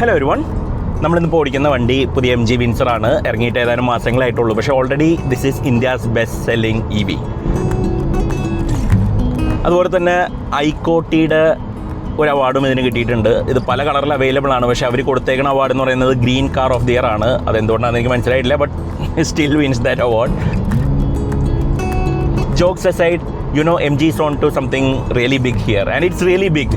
Hello everyone, നമ്മളിന്നിപ്പോൾ ഓടിക്കുന്ന വണ്ടി പുതിയ MG വിൻസർ ആണ്. ഇറങ്ങിയിട്ട് ഏതാനും മാസങ്ങളായിട്ടുള്ളൂ. പക്ഷേ already this is India's best selling EV. അതുപോലെ തന്നെ ഐക്കോട്ടിയുടെ ഒരു അവാർഡും ഇതിന് കിട്ടിയിട്ടുണ്ട്. ഇത് പല കളറിൽ അവൈലബിൾ ആണ്. പക്ഷേ അവർ കൊടുത്തേക്കുന്ന അവാർഡ് എന്ന് പറയുന്നത് green car of the year ആണ്. അതെന്തുകൊണ്ടാണെന്ന് എനിക്ക് മനസ്സിലായിട്ടില്ല, but still wins that award. Jokes aside, MG is on to something really big here, and it's really big.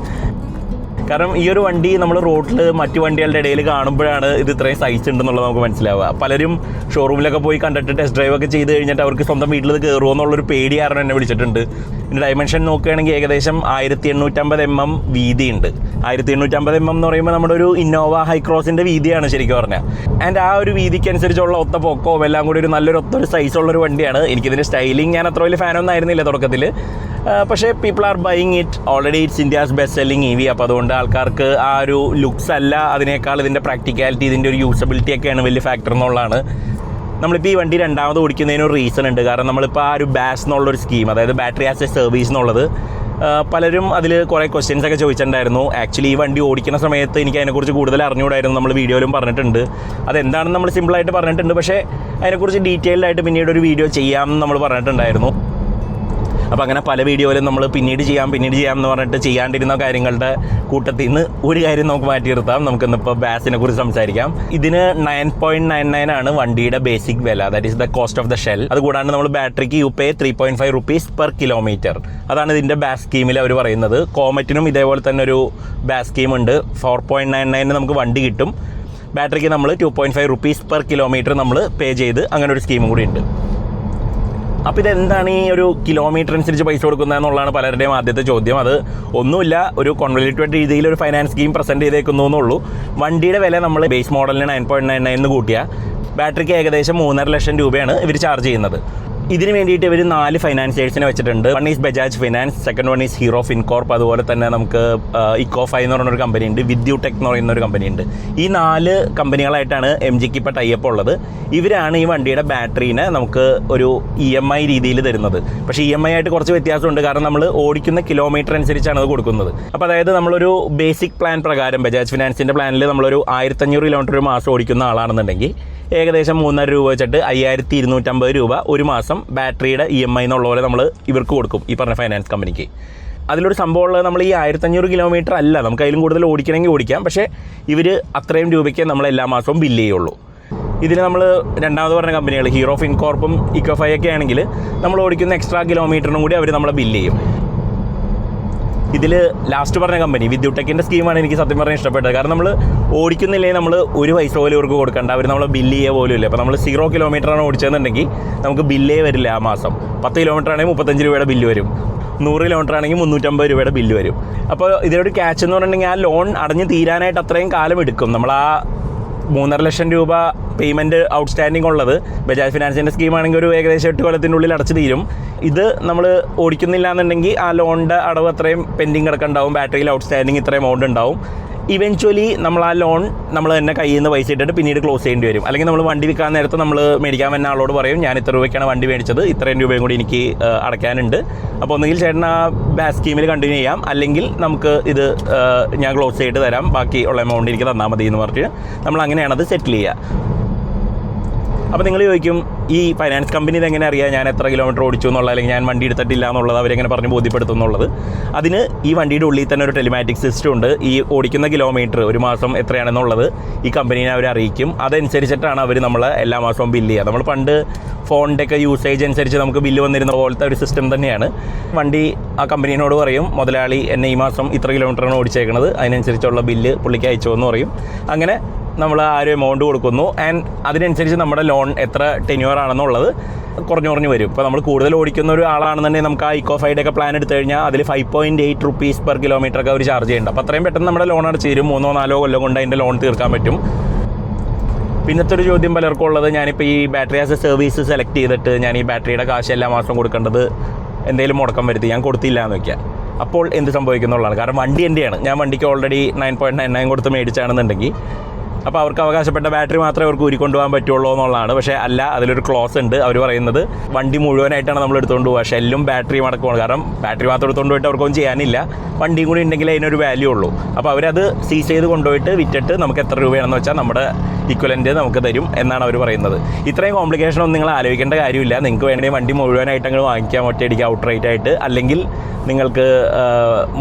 കാരണം ഈ ഒരു വണ്ടി നമ്മൾ റോഡിൽ മറ്റു വണ്ടികളുടെ ഇടയിൽ കാണുമ്പോഴാണ് ഇത് ഇത്രയും സൈസ് ഉണ്ടെന്നുള്ളത് നമുക്ക് മനസ്സിലാവുക. പലരും ഷോറൂമിലൊക്കെ പോയി കണ്ടിട്ട് ടെസ്റ്റ് ഡ്രൈവ് ഒക്കെ ചെയ്ത് കഴിഞ്ഞിട്ട് അവർക്ക് സ്വന്തം വീട്ടിൽ ഇത് കയറുമോ എന്നുള്ളൊരു പേടി കാരണം എന്നെ വിളിച്ചിട്ടുണ്ട്. ഇതിൻ്റെ ഡയമെൻഷൻ നോക്കുകയാണെങ്കിൽ ഏകദേശം 1850 mm വീതിയുണ്ട്. 1850 mm എന്ന് പറയുമ്പോൾ നമ്മുടെ ഒരു ഇന്നോവ ഹൈക്രോസിൻ്റെ വീതിയാണ് ശരിക്കും പറഞ്ഞാൽ. ആൻഡ് ആ ഒരു വീതിക്കനുസരിച്ചുള്ള ഒത്ത പൊക്കവും എല്ലാം കൂടി ഒരു നല്ലൊരു സൈസുള്ളൊരു വണ്ടിയാണ്. എനിക്കിതിൻ്റെ സ്റ്റൈലിംഗ് ഞാൻ അത്ര വലിയ ഫാനൊന്നും ആയിരുന്നില്ല തുടക്കത്തിൽ. പക്ഷേ people are buying it. Already it's India's best selling EV. അപ്പോൾ അതുകൊണ്ട് ആൾക്കാർക്ക് ആ ഒരു ലുക്സ് അല്ല, അതിനേക്കാൾ ഇതിൻ്റെ പ്രാക്ടിക്കാലിറ്റി, ഇതിൻ്റെ ഒരു യൂസബിലിറ്റി ഒക്കെയാണ് വലിയ ഫാക്ടർ എന്നുള്ളതാണ്. നമ്മളിപ്പോൾ ഈ വണ്ടി രണ്ടാമത് ഓടിക്കുന്നതിന് ഒരു റീസൺ ഉണ്ട്. കാരണം നമ്മളിപ്പോൾ ആ ഒരു ബാസ് എന്നുള്ളൊരു സ്കീം, അതായത് ബാറ്ററി ആസ് എ സർവീസ് എന്നുള്ളത്, പലരും അതിൽ കുറേ ക്വസ്റ്റ്യൻസ് ഒക്കെ ചോദിച്ചിട്ടുണ്ടായിരുന്നു. ആക്ച്വലി ഈ വണ്ടി ഓടിക്കുന്ന സമയത്ത് എനിക്ക് അതിനെക്കുറിച്ച് കൂടുതൽ അറിഞ്ഞുകൂടായിരുന്നു. നമ്മൾ വീഡിയോയിലും പറഞ്ഞിട്ടുണ്ട്. അതെന്താണെന്ന് നമ്മൾ സിമ്പിളായിട്ട് പറഞ്ഞിട്ടുണ്ട്. പക്ഷേ അതിനെക്കുറിച്ച് ഡീറ്റെയിൽഡായിട്ട് പിന്നീട് ഒരു വീഡിയോ ചെയ്യാമെന്ന് നമ്മൾ പറഞ്ഞിട്ടുണ്ടായിരുന്നു. അപ്പോൾ അങ്ങനെ പല വീഡിയോയിലും നമ്മൾ പിന്നീട് ചെയ്യാം എന്ന് പറഞ്ഞിട്ട് ചെയ്യാണ്ടിരുന്ന കാര്യങ്ങളുടെ കൂട്ടത്തിൽ നിന്ന് ഒരു കാര്യം നമുക്ക് മാറ്റി നിർത്താം. നമുക്കിന്നിപ്പോൾ ബാസിനെ കുറിച്ച് സംസാരിക്കാം. ഇതിന് 9.99 ആണ് വണ്ടിയുടെ ബേസിക് വില. That is the cost of the shell. അതുകൂടാണ്ട് നമ്മൾ ബാറ്ററിക്ക് you pay 3.5 rupees per kilometer. അതാണ് ഇതിൻ്റെ ബാസ് സ്കീമിൽ അവർ പറയുന്നത്. കോമറ്റിനും ഇതേപോലെ തന്നെ ഒരു ബാസ് സ്കീം ഉണ്ട്. 4.99 നമുക്ക് വണ്ടി കിട്ടും. ബാറ്ററിക്ക് നമ്മൾ 2.5 rupees per kilometer നമ്മൾ പേ ചെയ്ത് അങ്ങനെ ഒരു സ്കീമും കൂടി ഉണ്ട്. അപ്പോൾ ഇതെന്താണ് ഈ ഒരു കിലോമീറ്റർ അനുസരിച്ച് പൈസ കൊടുക്കുന്നത് എന്നുള്ളതാണ് പലരുടെയും ആദ്യത്തെ ചോദ്യം. അത് ഒന്നുമില്ല, ഒരു കോൺവല്യൂട്ടഡ് രീതിയിൽ ഒരു ഫൈനാൻസ് സ്കീം പ്രസൻറ്റ് ചെയ്തേക്കുന്നു എന്നുള്ളൂ. വണ്ടിയുടെ വില നമ്മൾ ബേസ് മോഡലിന് 9.99 കൂട്ടിയാൽ ബാറ്ററിക്ക് ഏകദേശം 3.5 ലക്ഷം രൂപയാണ് ഇവർ ചാർജ് ചെയ്യുന്നത്. ഇതിന് വേണ്ടിയിട്ട് ഇവർ 4 ഫൈനാൻസിയേഴ്സിനെ വെച്ചിട്ടുണ്ട്. One is Bajaj finance, second one is hero Fincorp, അതുപോലെ തന്നെ നമുക്ക് ഇക്കോഫൈ എന്ന് പറയുന്നൊരു കമ്പനി ഉണ്ട്, വിദ്യുടെക് എന്ന് പറയുന്ന ഒരു കമ്പനി ഉണ്ട്. ഈ 4 കമ്പനികളായിട്ടാണ് MGക്ക് ഇപ്പോൾ ടൈപ്പ് ഉള്ളത്. ഇവരാണ് ഈ വണ്ടിയുടെ ബാറ്ററീനെ നമുക്ക് ഒരു EMI രീതിയിൽ തരുന്നത്. പക്ഷേ EMI ആയിട്ട് കുറച്ച് വ്യത്യാസമുണ്ട്. കാരണം നമ്മൾ ഓടിക്കുന്ന കിലോമീറ്റർ അനുസരിച്ചാണ് അത് കൊടുക്കുന്നത്. അപ്പോൾ അതായത് നമ്മളൊരു ബേസിക് പ്ലാൻ പ്രകാരം ബജാജ് ഫിനാൻസിൻ്റെ പ്ലാനിൽ നമ്മളൊരു 1500 കിലോമീറ്റർ ഒരു മാസം ഓടിക്കുന്ന ആളാണെന്നുണ്ടെങ്കിൽ ഏകദേശം 3.5 രൂപ വെച്ചിട്ട് 5250 രൂപ ഒരു മാസം ബാറ്ററിയുടെ EMI എന്നുള്ള പോലെ നമ്മൾ ഇവർക്ക് കൊടുക്കും, ഈ പറഞ്ഞ ഫൈനാൻസ് കമ്പനിക്ക്. അതിലൊരു സംഭവമുള്ളത്, നമ്മൾ ഈ 1500 കിലോമീറ്റർ അല്ല, നമുക്ക് അതിലും കൂടുതൽ ഓടിക്കണമെങ്കിൽ ഓടിക്കാം. പക്ഷേ ഇവർ അത്രയും രൂപയ്ക്ക് നമ്മൾ എല്ലാ മാസവും ബില്ല് ചെയ്യുള്ളൂ. ഇതിന് നമ്മൾ രണ്ടാമത് പറഞ്ഞ കമ്പനികൾ ഹീറോ ഫിൻകോർപ്പും ഇക്കോഫൈ ഒക്കെ ആണെങ്കിൽ നമ്മൾ ഓടിക്കുന്ന എക്സ്ട്രാ കിലോമീറ്ററിനും കൂടി അവർ നമ്മളെ ബില്ല് ചെയ്യും. ഇതിൽ ലാസ്റ്റ് പറഞ്ഞ കമ്പനി വിദ്യുടെക്കിൻ്റെ സ്കീമാണ് എനിക്ക് സത്യം പറഞ്ഞാൽ ഇഷ്ടപ്പെട്ടത്. കാരണം നമ്മൾ ഓടിക്കുന്നില്ലെങ്കിൽ നമ്മൾ ഒരു പൈസ പോലും ഇവർക്ക് കൊടുക്കണ്ട, അവർ നമ്മൾ ബില്ല് ചെയ്യുക പോലും ഇല്ല. അപ്പോൾ നമ്മൾ 0 കിലോമീറ്ററാണ് ഓടിച്ചതെന്നുണ്ടെങ്കിൽ നമുക്ക് ബില്ലേ വരില്ല ആ മാസം. 10 കിലോമീറ്റർ ആണെങ്കിൽ 35 രൂപയുടെ ബില്ല് വരും. 100 കിലോമീറ്റർ ആണെങ്കിൽ 350 രൂപയുടെ ബില്ല് വരും. അപ്പോൾ ഇതിനൊരു ക്യാച്ച് എന്ന് പറഞ്ഞിട്ടുണ്ടെങ്കിൽ ആ ലോൺ അടഞ്ഞ് തീരാനായിട്ട് അത്രയും കാലം എടുക്കും. നമ്മൾ ആ 3.5 ലക്ഷം രൂപ പേയ്മെൻറ്റ് ഔട്ട്സ്റ്റാൻഡിങ് ഉള്ളത് ബജാജ് ഫിനാൻസിൻ്റെ സ്കീമാണെങ്കിൽ ഒരു ഏകദേശം 8 കൊല്ലത്തിൻ്റെ ഉള്ളിൽ അടച്ചു തീരും. ഇത് നമ്മൾ ഓടിക്കുന്നില്ല എന്നുണ്ടെങ്കിൽ ആ ലോണിൻ്റെ അടവ് അത്രയും പെൻഡിങ് കിടക്കുന്നുണ്ടാവും, ബാറ്ററിയിൽ ഔട്ട്സ്റ്റാൻഡിങ് ഇത്രയും എമൗണ്ട് ഉണ്ടാവും. ഇവൻച്വലി നമ്മൾ ആ ലോൺ നമ്മൾ തന്നെ കയ്യിൽ നിന്ന് പൈസ ഇട്ടിട്ട് പിന്നീട് ക്ലോസ് ചെയ്യേണ്ടി വരും. അല്ലെങ്കിൽ നമ്മൾ വണ്ടി വിൽക്കാൻ നേരത്ത് നമ്മൾ മേടിക്കാൻ വരുന്ന ആളോട് പറയും, ഞാൻ ഇത്ര രൂപയ്ക്കാണ് വണ്ടി മേടിച്ചത്, ഇത്രയും രൂപയും കൂടി എനിക്ക് അടയ്ക്കാനുണ്ട്. അപ്പോൾ ഒന്നുകിൽ ചേട്ടൻ ആ ബാസ് സ്കീമിൽ കണ്ടിന്യൂ ചെയ്യാം, അല്ലെങ്കിൽ നമുക്ക് ഇത് ഞാൻ ക്ലോസ് ചെയ്തിട്ട് തരാം, ബാക്കി ഉള്ള എമൗണ്ട് എനിക്ക് തന്നാൽ മതി എന്ന് പറഞ്ഞിട്ട് നമ്മൾ അങ്ങനെയാണത് സെറ്റിൽ ചെയ്യുക. അപ്പോൾ നിങ്ങൾ ചോദിക്കും, ഈ ഫൈനാൻസ് കമ്പനി ഇതെങ്ങനെ അറിയാം ഞാൻ എത്ര കിലോമീറ്റർ ഓടിച്ചു എന്നുള്ളത്, അല്ലെങ്കിൽ ഞാൻ വണ്ടി എടുത്തിട്ടില്ല എന്നുള്ളത് അവരെങ്ങനെ പറഞ്ഞ് ബോധ്യപ്പെടുത്തും എന്നുള്ളത്? അതിന് ഈ വണ്ടിയുടെ ഉള്ളിൽ തന്നെ ഒരു ടെലിമാറ്റിക് സിസ്റ്റം ഉണ്ട്. ഈ ഓടിക്കുന്ന കിലോമീറ്റർ ഒരു മാസം എത്രയാണെന്നുള്ളത് ഈ കമ്പനീനെ അവർ അറിയിക്കും. അതനുസരിച്ചിട്ടാണ് അവർ നമ്മളെ എല്ലാ മാസവും ബില്ല് ചെയ്യുക. നമ്മൾ പണ്ട് ഫോണിൻ്റെ ഒക്കെ യൂസേജ് അനുസരിച്ച് നമുക്ക് ബില്ല് വന്നിരുന്ന പോലത്തെ ഒരു സിസ്റ്റം തന്നെയാണ്. വണ്ടി ആ കമ്പനീനോട് പറയും, മുതലാളി എന്നെ ഈ മാസം ഇത്ര കിലോമീറ്ററാണ് ഓടിച്ചേക്കുന്നത്, അതിനനുസരിച്ചുള്ള ബില്ല് പുള്ളിക്ക് അയച്ചോ എന്ന് പറയും. അങ്ങനെ നമ്മൾ ആ ഒരു എമൗണ്ട് കൊടുക്കുന്നു. ആൻഡ് അതിനനുസരിച്ച് നമ്മുടെ ലോൺ എത്ര ടെന്യൂർ ആണെന്നുള്ളത് കുറഞ്ഞു വരും. ഇപ്പോൾ നമ്മൾ കൂടുതൽ ഓടിക്കുന്ന ഒരു ആളാണെന്നുണ്ടെങ്കിൽ നമുക്ക് ആ ഇക്കോഫൈയുടെ ഒക്കെ പ്ലാൻ എടുത്തു കഴിഞ്ഞാൽ അതിൽ 5.8 rupees per kilometer ഒക്കെ അവർ ചാർജ് ചെയ്യുന്നുണ്ട്. അപ്പോൾ അത്രയും പെട്ടെന്ന് നമ്മുടെ ലോൺ അടച്ചു തരും. 3-4 കൊല്ലം കൊണ്ട് അതിൻ്റെ ലോൺ തീർക്കാൻ പറ്റും. പിന്നത്തെ ഒരു ചോദ്യം പലർക്കും ഉള്ളത്, ഞാനിപ്പോൾ ഈ battery as A service select ചെയ്തിട്ട് ഞാൻ ഈ ബാറ്ററിയുടെ കാശ് എല്ലാ മാസം കൊടുക്കേണ്ടത് എന്തെങ്കിലും മുടക്കം വരുത്തി ഞാൻ കൊടുത്തില്ല എന്ന് വയ്ക്കുക, അപ്പോൾ എന്ത് സംഭവിക്കുന്നുള്ളതാണ്. കാരണം വണ്ടി എൻ്റെയാണ്, ഞാൻ വണ്ടിക്ക് ഓൾറെഡി 9.99 കൊടുത്ത് മേടിച്ചാണെന്നുണ്ടെങ്കിൽ അപ്പോൾ അവർക്ക് അവകാശപ്പെട്ട ബാറ്ററി മാത്രമേ അവർക്ക് ഊരിക്കൊണ്ടുപോകാൻ പറ്റുള്ളൂ എന്നുള്ളതാണ്. പക്ഷേ അല്ല, അതിലൊരു ക്ലോസ് ഉണ്ട്. അവർ പറയുന്നത് വണ്ടി മുഴുവനായിട്ടാണ് നമ്മൾ എടുത്തുകൊണ്ട് പോകുക, ഷെല്ലും ബാറ്ററിയും അടക്കമാണ്. കാരണം ബാറ്ററി മാത്രം എടുത്തുകൊണ്ട് പോയിട്ട് അവർക്കൊന്നും ചെയ്യാനില്ല, വണ്ടിയും കൂടി ഉണ്ടെങ്കിൽ അതിനൊരു വാല്യൂ ഉള്ളൂ. അപ്പോൾ അവരത് സീസ് ചെയ്ത് കൊണ്ടുപോയിട്ട് വിറ്റിട്ട് നമുക്ക് എത്ര രൂപയാണെന്ന് വെച്ചാൽ നമ്മുടെ ഇക്വലൻ്റ് നമുക്ക് തരും എന്നാണ് അവർ പറയുന്നത്. ഇത്രയും കോംപ്ലിക്കേഷൻ ഒന്നും നിങ്ങൾ ആലോചിക്കേണ്ട കാര്യമില്ല. നിങ്ങൾക്ക് വേണമെങ്കിൽ വണ്ടി മുഴുവനായിട്ട് അങ്ങ് വാങ്ങിക്കാൻ ഒറ്റയടിക്ക് ഔട്ട് റൈറ്റ് ആയിട്ട്, അല്ലെങ്കിൽ നിങ്ങൾക്ക്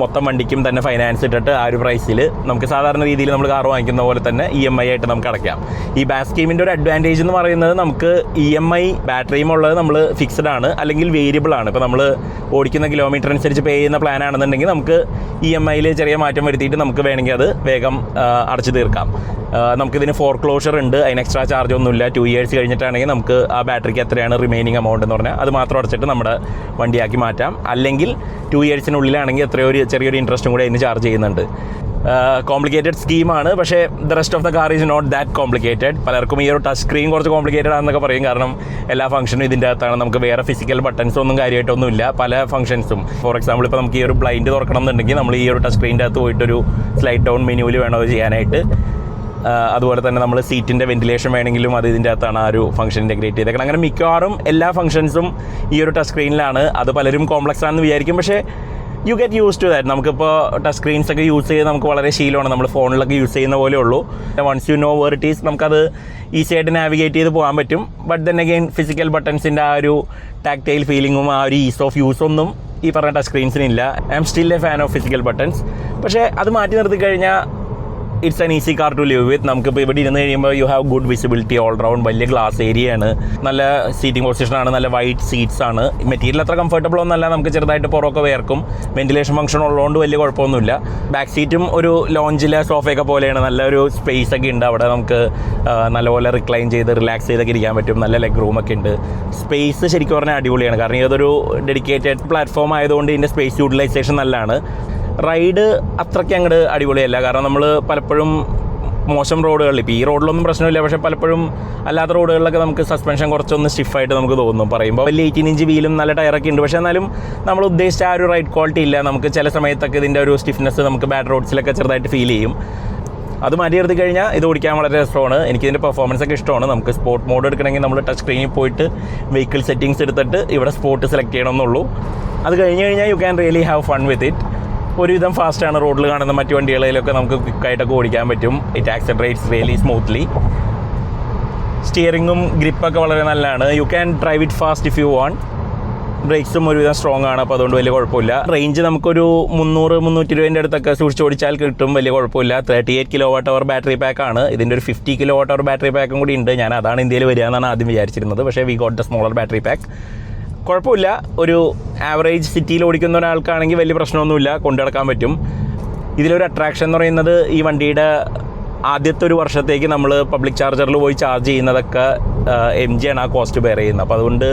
മൊത്തം വണ്ടിക്കും തന്നെ ഫൈനാൻസ് ഇട്ടിട്ട് ആ ഒരു പ്രൈസിൽ നമുക്ക് സാധാരണ രീതിയിൽ നമ്മൾ കാർ വാങ്ങിക്കുന്ന പോലെ തന്നെ EMI ആയിട്ട് നമുക്ക് അടയ്ക്കാം. ഈ ബാസ് സ്കീമിൻ്റെ ഒരു അഡ്വാൻറ്റേജ് എന്ന് പറയുന്നത് നമുക്ക് EMI ബാറ്ററിയും ഉള്ളത് നമ്മൾ ഫിക്സഡ് ആണ്, അല്ലെങ്കിൽ വേരിയബിൾ ആണ്. ഇപ്പോൾ നമ്മൾ ഓടിക്കുന്ന കിലോമീറ്റർ അനുസരിച്ച് പേ ചെയ്യുന്ന പ്ലാൻ ആണെന്നുണ്ടെങ്കിൽ നമുക്ക് EMIയിൽ ചെറിയ മാറ്റം വരുത്തിയിട്ട് നമുക്ക് വേണമെങ്കിൽ അത് വേഗം അടച്ചു തീർക്കാം. നമുക്കിതിന് ഫോർക്ലോഷർ ഉണ്ട്, അതിന് എക്സ്ട്രാ ചാർജ് ഒന്നുമില്ല. 2 years കഴിഞ്ഞിട്ടാണെങ്കിൽ നമുക്ക് ആ ബാറ്ററിക്ക് എത്രയാണ് റിമൈനിങ് എമൗണ്ട് എന്ന് പറഞ്ഞാൽ അത് മാത്രം അടച്ചിട്ട് നമ്മുടെ വണ്ടിയാക്കി മാറ്റാം. അല്ലെങ്കിൽ 2 yearsനുള്ളിലാണെങ്കിൽ ചെറിയൊരു ഇൻട്രസ്റ്റും കൂടി അതിന് ചാർജ് ചെയ്യുന്നുണ്ട്. കോംപ്ലിക്കേറ്റഡ് സ്കീമാണ്, പക്ഷേ the rest of the car is not that complicated. പലർക്കും ഈ ഒരു ടച്ച് സ്ക്രീൻ കുറച്ച് കോംപ്ലിക്കേറ്റഡ് ആണെന്നൊക്കെ പറയും, കാരണം എല്ലാ ഫംഗ്ഷനും ഇതിൻ്റെ അകത്താണ്. നമുക്ക് വേറെ ഫിസിക്കൽ ബട്ടൺസ് ഒന്നും കാര്യമായിട്ടൊന്നുമില്ല പല ഫംഗ്ഷൻസും. ഫോർ എക്സാമ്പിൾ ഇപ്പോൾ നമുക്ക് ഈ ഒരു ബ്ലൈൻഡ് തുറക്കണം എന്നുണ്ടെങ്കിൽ നമ്മൾ ഈ ഒരു ടച്ച് സ്ക്രീനിൻ്റെ അകത്ത് പോയിട്ടൊരു സ്ലൈഡ് ഡൗൺ മെനുവിൽ വേണം അത് ചെയ്യാനായിട്ട്. അതുപോലെ തന്നെ നമ്മൾ സീറ്റിൻ്റെ വെന്റിലേഷൻ വേണമെങ്കിലും അത് ഇതിൻ്റെ അകത്താണ് ആ ഒരു ഫംഗ്ഷൻ ഇൻറ്റഗ്രേറ്റ് ചെയ്തേക്കണം. അങ്ങനെ മിക്കവാറും എല്ലാ ഫംഗ്ഷൻസും ഈ ഒരു ടച്ച് സ്ക്രീനിലാണ്. അത് പലരും കോംപ്ലക്സ് ആണെന്ന് വിചാരിക്കും, പക്ഷേ you get use to that. നമുക്കിപ്പോൾ ടച്ച് സ്ക്രീൻസ് ഒക്കെ യൂസ് ചെയ്ത് നമുക്ക് വളരെ ശീലമാണ്, നമ്മൾ ഫോണിലൊക്കെ യൂസ് ചെയ്യുന്ന പോലെ ഉള്ളൂ. Once you know where it is നമുക്കത് ഈസി ആയിട്ട് നാവിഗേറ്റ് ചെയ്ത് പോകാൻ പറ്റും. ബട്ട് ദെൻ അഗെയിൻ ഫിസിക്കൽ ബട്ടൺസിൻ്റെ ആ ഒരു ടാക്ടൈൽ ഫീലിങ്ങും ആ ഒരു ഈസ് ഓഫ് യൂസ് ഒന്നും ഈ പറഞ്ഞ ടച്ച് സ്ക്രീൻസിനില്ല. I am still a fan of physical buttons. പക്ഷേ അത് മാറ്റി നിർത്തി കഴിഞ്ഞാൽ it's an easy car to live with. നമുക്കിപ്പോൾ ഇവിടെ ഇരുന്ന് കഴിയുമ്പോൾ you have good visibility all round. വലിയ ഗ്ലാസ് ഏരിയയാണ്, നല്ല സീറ്റിംഗ് പൊസിഷനാണ്, നല്ല വൈറ്റ് സീറ്റ്സ് ആണ്. മെറ്റീരിയൽ അത്ര കംഫർട്ടബിൾ ഒന്നല്ല, നമുക്ക് ചെറുതായിട്ട് പുറമൊക്കെ വേർക്കും. വെന്റിലേഷൻ ഫംഗ്ഷൻ ഉള്ളതുകൊണ്ട് വലിയ കുഴപ്പമൊന്നുമില്ല. ബാക്ക് സീറ്റും ഒരു ലോഞ്ചിലെ സോഫയൊക്കെ പോലെയാണ്, നല്ലൊരു സ്പേസ് ഒക്കെ ഉണ്ട് അവിടെ. നമുക്ക് നല്ലപോലെ റിക്ലൈൻ ചെയ്ത് റിലാക്സ് ചെയ്തൊക്കെ ഇരിക്കാൻ പറ്റും. നല്ല ലെഗ് റൂമൊക്കെ ഉണ്ട്. സ്പേസ് ശരിക്കും പറഞ്ഞാൽ അടിപൊളിയാണ്, കാരണം ഇതൊരു ഡെഡിക്കേറ്റഡ് പ്ലാറ്റ്ഫോം ആയതുകൊണ്ട് ഇതിൻ്റെ സ്പേസ് യൂട്ടിലൈസേഷൻ നല്ലതാണ്. റൈഡ് അത്രയ്ക്ക് അങ്ങോട്ട് അടിപൊളിയല്ല, കാരണം നമ്മൾ പലപ്പോഴും മോശം റോഡുകളിൽ, ഇപ്പോൾ ഈ റോഡിലൊന്നും പ്രശ്നമില്ല, പക്ഷേ പലപ്പോഴും അല്ലാത്ത റോഡുകളിലൊക്കെ നമുക്ക് സസ്പെൻഷൻ കുറച്ചൊന്ന് സ്റ്റിഫായിട്ട് നമുക്ക് തോന്നും. പറയുമ്പോൾ വലിയ 18 ഇഞ്ച് വീലും നല്ല ടയറൊക്കെ ഉണ്ട്, പക്ഷേ എന്നാലും നമ്മൾ ഉദ്ദേശിച്ച ആ ഒരു റൈഡ് ക്വാളിറ്റി ഇല്ല. നമുക്ക് ചില സമയത്തൊക്കെ ഇതിൻ്റെ ഒരു സ്റ്റിഫ്നെസ് നമുക്ക് ബാഡ് റോഡ്സിലൊക്കെ ചെറുതായിട്ട് ഫീൽ ചെയ്യും. അത് മാറ്റി നിർത്തി കഴിഞ്ഞാൽ ഇത് ഓടിക്കാൻ വളരെ രസമാണ്. എനിക്കിതിൻ്റെ പെർഫോമൻസ് ഒക്കെ ഇഷ്ടമാണ്. നമുക്ക് സ്പോർട്ട് മോഡ് എടുക്കണമെങ്കിൽ നമ്മൾ ടച്ച് സ്ക്രീനിൽ പോയിട്ട് വെഹിക്കിൾ സെറ്റിങ്സ് എടുത്തിട്ട് ഇവിടെ സ്പോർട്ട് സെലക്ട് ചെയ്യണമെന്നുള്ളൂ. അത് കഴിഞ്ഞ് കഴിഞ്ഞാൽ you can really have fun with it. ഒരുവിധം ഫാസ്റ്റാണ്, റോഡിൽ കാണുന്ന മറ്റു വണ്ടികളിലൊക്കെ നമുക്ക് ക്വിക്കായിട്ടൊക്കെ ഓടിക്കാൻ പറ്റും. It accelerates really smoothly. സ്റ്റിയറിങ്ങും ഗ്രിപ്പൊക്കെ വളരെ നല്ലതാണ്. You can drive it fast if you want. ബ്രേക്സും ഒരുവിധം സ്ട്രോങ് ആണ്, അപ്പോൾ അതുകൊണ്ട് വലിയ കുഴപ്പമില്ല. റേഞ്ച് നമുക്കൊരു 300-320 അടുത്തൊക്കെ സൂക്ഷിച്ച് ഓടിച്ചാൽ കിട്ടും, വലിയ കുഴപ്പമില്ല. 38 kWh ബാറ്ററി പാക്കാണ്. ഇതിൻ്റെ ഒരു 50 kWh ബാറ്ററി പാക്കും കൂടി ഉണ്ട്. ഞാൻ അതാണ് ഇന്ത്യയിൽ വരിക എന്നാണ് ആദ്യം വിചാരിച്ചിരുന്നത്, പക്ഷേ we got the smaller battery pack. കുഴപ്പമില്ല, ഒരു ആവറേജ് സിറ്റിയിൽ ഓടിക്കുന്ന ഒരാൾക്കാണെങ്കിൽ വലിയ പ്രശ്നമൊന്നുമില്ല, കൊണ്ടു നടക്കാൻ പറ്റും. ഇതിലൊരു അട്രാക്ഷൻ എന്ന് പറയുന്നത് ഈ വണ്ടിയുടെ ആദ്യത്തെ ഒരു വർഷത്തേക്ക് നമ്മൾ പബ്ലിക് ചാർജറിൽ പോയി ചാർജ് ചെയ്യുന്നതൊക്കെ MG ആണ് ആ കോസ്റ്റ് ബെയർ ചെയ്യുന്നത്. അപ്പോൾ അതുകൊണ്ട്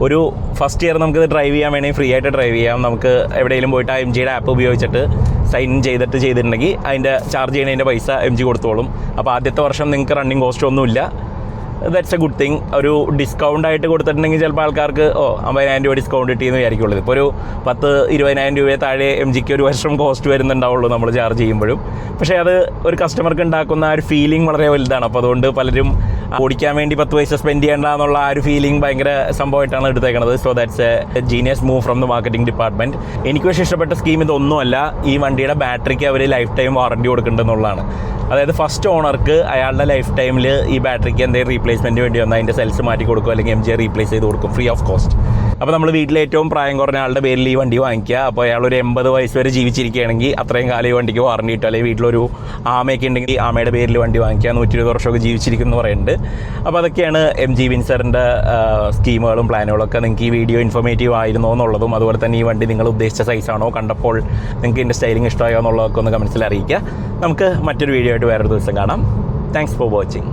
ഒരു ഫസ്റ്റ് ഇയർ നമുക്കിത് ഡ്രൈവ് ചെയ്യാൻ വേണമെങ്കിൽ ഫ്രീ ആയിട്ട് ഡ്രൈവ് ചെയ്യാം. നമുക്ക് എവിടെയെങ്കിലും പോയിട്ട് ആ MGയുടെ ആപ്പ് ഉപയോഗിച്ചിട്ട് സൈൻ ചെയ്തിട്ടുണ്ടെങ്കിൽ അതിൻ്റെ ചാർജ് ചെയ്യുന്നതിൻ്റെ പൈസ MG കൊടുത്തോളും. അപ്പോൾ ആദ്യത്തെ വർഷം നിങ്ങൾക്ക് റണ്ണിങ് കോസ്റ്റ് ഒന്നുമില്ല. That's A good thing. ഒരു ഡിസ്കൗണ്ട് ആയിട്ട് കൊടുത്തിട്ടുണ്ടെങ്കിൽ ചിലപ്പോൾ ആൾക്കാർക്ക് 50,000 രൂപ ഡിസ്കൗണ്ട് കിട്ടിയെന്ന് വിചാരിക്കുള്ളൂ. ഇപ്പോൾ ഒരു 10-20,000 രൂപയെ താഴെ MGക്ക് ഒരു വർഷം കോസ്റ്റ് വരുന്നുണ്ടാവുള്ളൂ നമ്മൾ ചാർജ് ചെയ്യുമ്പോഴും. പക്ഷേ അത് ഒരു കസ്റ്റമർക്ക് ഉണ്ടാക്കുന്ന ആ ഒരു ഫീലിംഗ് വളരെ വലുതാണ്. അപ്പോൾ അതുകൊണ്ട് പലരും ഓടിക്കാൻ വേണ്ടി 10 പൈസ സ്പെൻഡ് ചെയ്യേണ്ട എന്നുള്ള ആ ഒരു ഫീലിംഗ് ഭയങ്കര സംഭവമായിട്ടാണ് എടുത്തേക്കുന്നത്. So that's A genius move from the marketing department. എനിക്ക് പക്ഷേ ഇഷ്ടപ്പെട്ട സ്കീം ഇതൊന്നുമല്ല. ഈ വണ്ടിയുടെ ബാറ്ററിക്ക് അവർ ലൈഫ് ടൈം വാറണ്ടി കൊടുക്കുന്നുണ്ടെന്നുള്ളതാണ്. അതായത് ഫസ്റ്റ് ഓണർക്ക് അയാളുടെ ലൈഫ് ടൈമിൽ ഈ ബാറ്ററിക്ക് എന്തെങ്കിലും റീപ്ലേസ്മെൻറ്റ് വേണ്ടി വന്നാൽ അതിൻ്റെ സെൽസ് മാറ്റി കൊടുക്കും, അല്ലെങ്കിൽ MG റീപ്ലേസ് ചെയ്ത് കൊടുക്കും ഫ്രീ ഓഫ് കോസ്റ്റ്. അപ്പോൾ നമ്മൾ വീട്ടിൽ ഏറ്റവും പ്രായം കുറഞ്ഞ ആളുടെ പേരിൽ ഈ വണ്ടി വാങ്ങിക്കുക. അപ്പോൾ അയാൾ ഒരു 80 വയസ്സ് വരെ ജീവിച്ചിരിക്കുകയാണെങ്കിൽ അത്രയും കാലം ഈ വണ്ടിക്ക് വാറണ്ടി കിട്ടും. അല്ലെങ്കിൽ വീട്ടിലൊരു ആമയൊക്കെ ഉണ്ടെങ്കിൽ ആമയുടെ പേരിൽ വണ്ടി വാങ്ങിക്കുക. 120 വർഷമൊക്കെ ജീവിച്ചിരിക്കും എന്ന് പറയുന്നുണ്ട്. അപ്പോൾ അതൊക്കെയാണ് MG വിൻസറിൻ്റെ സ്കീമുകളും പ്ലാനുകളൊക്കെ. നിങ്ങൾക്ക് ഈ വീഡിയോ ഇൻഫോർമേറ്റീവ് ആയിരുന്നോ എന്നുള്ളതും, അതുപോലെ തന്നെ ഈ വണ്ടി നിങ്ങൾ ഉദ്ദേശിച്ച സൈസാണോ, കണ്ടപ്പോൾ നിങ്ങൾക്ക് ഇതിൻ്റെ സ്റ്റൈലിംഗ് ഇഷ്ടമായോ എന്നുള്ളതൊക്കെ ഒന്ന് കമൻസിൽ അറിയിക്കുക. നമുക്ക് മറ്റൊരു വീഡിയോ ആയിട്ട് വേറൊരു ദിവസം കാണാം. Thanks for watching.